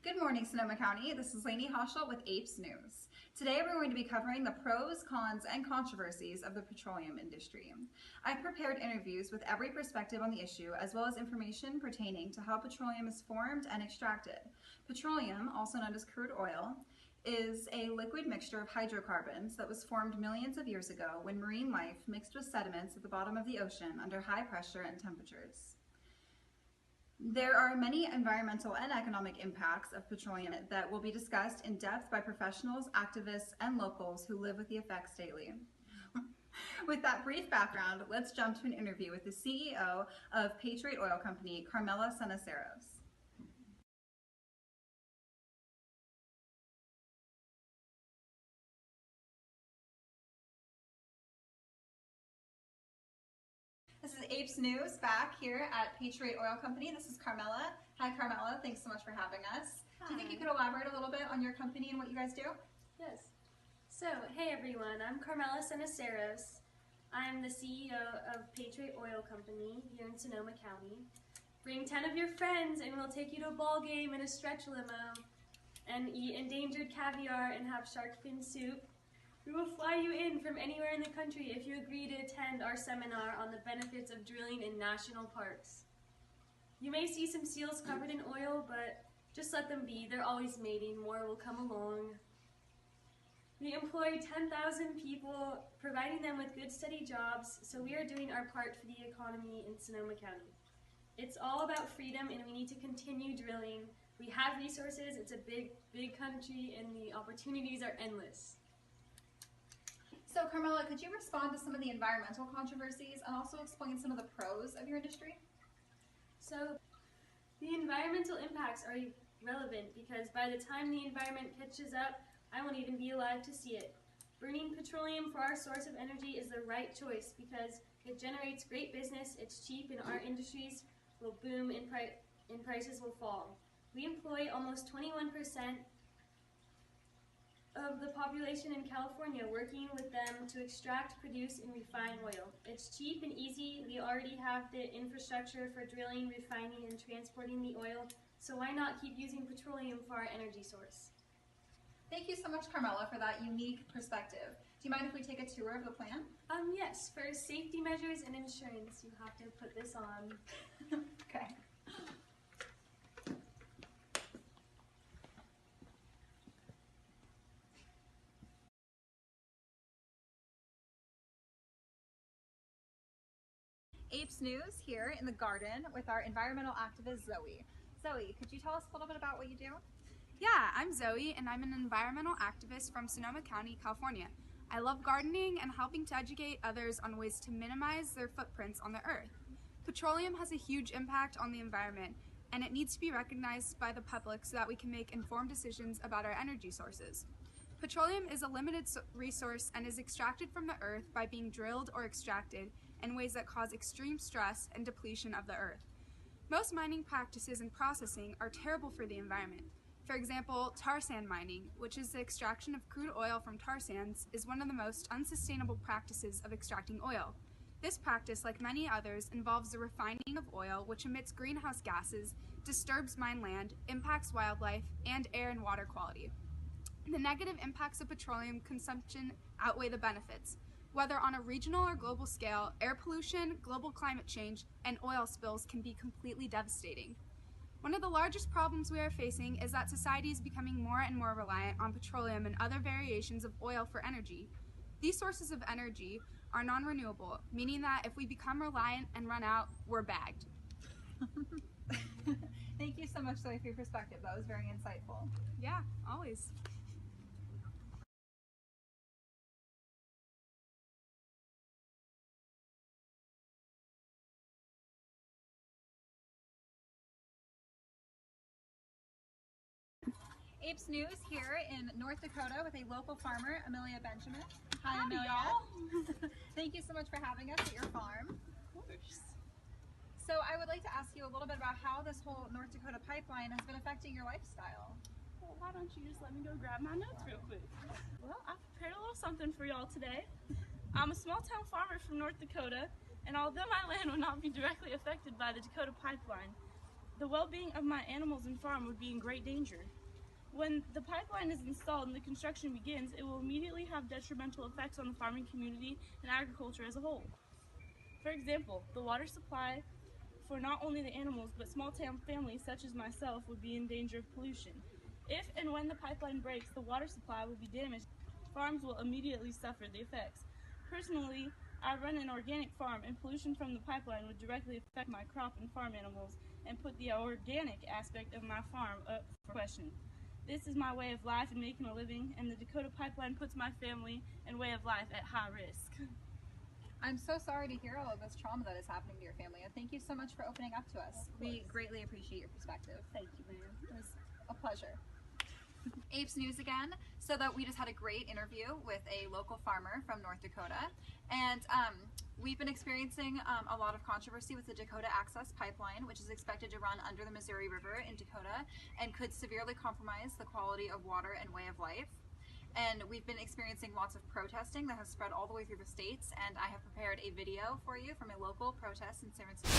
Good morning, Sonoma County. This is Lainey Hoschel with Apes News. Today we're going to be covering the pros, cons, and controversies of the petroleum industry. I've prepared interviews with every perspective on the issue, as well as information pertaining to how petroleum is formed and extracted. Petroleum, also known as crude oil, is a liquid mixture of hydrocarbons that was formed millions of years ago when marine life mixed with sediments at the bottom of the ocean under high pressure and temperatures. There are many environmental and economic impacts of petroleum that will be discussed in depth by professionals, activists, and locals who live with the effects daily. With that brief background, let's jump to an interview with the CEO of Patriot Oil Company, Carmela Cenaceros. This is Apes News back here at Patriot Oil Company. This is Carmela. Hi Carmela, thanks so much for having us. Hi. Do you think you could elaborate a little bit on your company and what you guys do? Yes. So, hey everyone, I'm Carmela Cenaceros. I'm the CEO of Patriot Oil Company here in Sonoma County. Bring 10 of your friends and we'll take you to a ball game in a stretch limo and eat endangered caviar and have shark fin soup. We will fly you in from anywhere in the country if you agree to attend our seminar on the benefits of drilling in national parks. You may see some seals covered in oil, but just let them be. They're always mating. More will come along. We employ 10,000 people, providing them with good, steady jobs, so we are doing our part for the economy in Sonoma County. It's all about freedom, and we need to continue drilling. We have resources. It's a big, big country, and the opportunities are endless. So Carmela, could you respond to some of the environmental controversies and also explain some of the pros of your industry? So the environmental impacts are relevant because by the time the environment catches up, I won't even be alive to see it. Burning petroleum for our source of energy is the right choice because it generates great business, it's cheap, and our industries will boom and prices will fall. We employ almost 21% of the population in California, working with them to extract, produce, and refine oil. It's cheap and easy. We already have the infrastructure for drilling, refining, and transporting the oil, so why not keep using petroleum for our energy source? Thank you so much, Carmela, for that unique perspective. Do you mind if we take a tour of the plant? Yes. For safety measures and insurance, you have to put this on. Okay. Apes News here in the garden with our environmental activist Zoe. Zoe, could you tell us a little bit about what you do? Yeah, I'm Zoe and I'm an environmental activist from Sonoma County, California. I love gardening and helping to educate others on ways to minimize their footprints on the earth. Petroleum has a huge impact on the environment and it needs to be recognized by the public so that we can make informed decisions about our energy sources. Petroleum is a limited resource and is extracted from the earth by being drilled or extracted in ways that cause extreme stress and depletion of the earth. Most mining practices and processing are terrible for the environment. For example, tar sand mining, which is the extraction of crude oil from tar sands, is one of the most unsustainable practices of extracting oil. This practice, like many others, involves the refining of oil, which emits greenhouse gases, disturbs mine land, impacts wildlife, and air and water quality. The negative impacts of petroleum consumption outweigh the benefits. Whether on a regional or global scale, air pollution, global climate change, and oil spills can be completely devastating. One of the largest problems we are facing is that society is becoming more and more reliant on petroleum and other variations of oil for energy. These sources of energy are non-renewable, meaning that if we become reliant and run out, we're bagged. Thank you so much, Zoe, for your perspective. That was very insightful. Yeah, always. Apes News here in North Dakota with a local farmer, Amelia Benjamin. Hi, Howdy, Amelia. y'all. Thank you so much for having us at your farm. Of course. So I would like to ask you a little bit about how this whole North Dakota pipeline has been affecting your lifestyle. Well, why don't you just let me go grab my notes real quick? Well, I prepared a little something for y'all today. I'm a small town farmer from North Dakota, and although my land will not be directly affected by the Dakota pipeline, the well-being of my animals and farm would be in great danger. When the pipeline is installed and the construction begins, it will immediately have detrimental effects on the farming community and agriculture as a whole. For example, the water supply for not only the animals but small-town families such as myself would be in danger of pollution. If and when the pipeline breaks, the water supply will be damaged. Farms will immediately suffer the effects. Personally, I run an organic farm, and pollution from the pipeline would directly affect my crop and farm animals and put the organic aspect of my farm up for question. This is my way of life and making a living, and the Dakota pipeline puts my family and way of life at high risk. I'm so sorry to hear all of this trauma that is happening to your family, and thank you so much for opening up to us. We greatly appreciate your perspective. Thank you, ma'am. It was a pleasure. Apes News again. So that we just had a great interview with a local farmer from North Dakota, and we've been experiencing a lot of controversy with the Dakota Access Pipeline, which is expected to run under the Missouri River in Dakota and could severely compromise the quality of water and way of life. And we've been experiencing lots of protesting that has spread all the way through the states, and I have prepared a video for you from a local protest in San Francisco.